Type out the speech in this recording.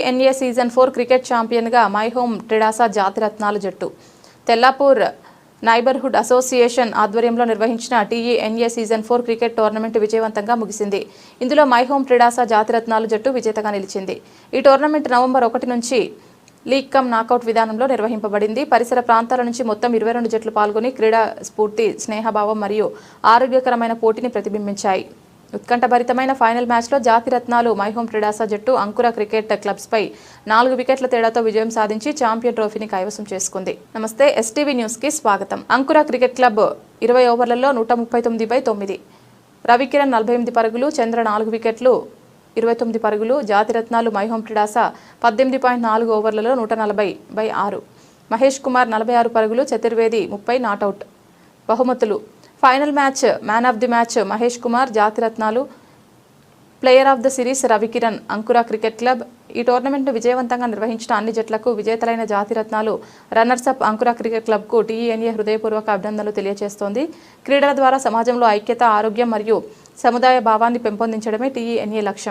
టీఈఎన్ఏ season 4 cricket ఛాంపియన్గా my home ట్రిడాసా జాతిరత్నాల జట్టు Tellapur neighbourhood association ఆధ్వర్యంలో నిర్వహించిన టీఈఎన్ఏ సీజన్ 4 క్రికెట్ టోర్నమెంట్ విజయవంతంగా ముగిసింది. ఇందులో మై హోమ్ ట్రిడాసా జాతిరత్నాల జట్టు విజేతగా నిలిచింది. ఈ టోర్నమెంట్ నవంబర్ 1 నుంచి లీగ్ కమ్ నాకౌట్ విధానంలో నిర్వహింపబడింది. పరిసర ప్రాంతాల నుంచి మొత్తం 22 జట్లు పాల్గొని క్రీడా స్ఫూర్తి, స్నేహభావం మరియు ఆరోగ్యకరమైన పోటీని ప్రతిబింబించాయి. ఉత్కంఠభరితమైన ఫైనల్ మ్యాచ్లో జాతిరత్నాలు మై హోమ్ ట్రిడాసా జట్టు అంకుర క్రికెట్ క్లబ్స్పై 4 వికెట్ల తేడాతో విజయం సాధించి ఛాంపియన్ ట్రోఫీని కైవసం చేసుకుంది. నమస్తే, ఎస్టీవీ న్యూస్కి స్వాగతం. అంకుర క్రికెట్ క్లబ్ 20 ఓవర్లలో 139/9, రవికిరణ్ 48 పరుగులు, చంద్ర 4 వికెట్లు 29 పరుగులు. జాతిరత్నాలు మై హోమ్ ట్రిడాసా 18.4 ఓవర్లలో 140/6, మహేష్ కుమార్ 46 పరుగులు, చతుర్వేది 30 నాటౌట్. బహుమతులు: final match man of the match Mahesh Kumar Jathiratnalu, player of the series Ravikiran Ankura cricket club. ఈ టోర్నమెంట్ను విజయవంతంగా నిర్వహించిన అన్ని జట్లకు విజేతలైన జాతిరత్నాలు రన్నర్సప్ అంకుర క్రికెట్ క్లబ్కు టీఈఎన్ఏ హృదయపూర్వక అభినందనలు తెలియజేస్తోంది. క్రీడల ద్వారా సమాజంలో ఐక్యత, ఆరోగ్యం మరియు సముదాయ భావాన్ని పెంపొందించడమే టీఈఎన్ఏ లక్ష్యం.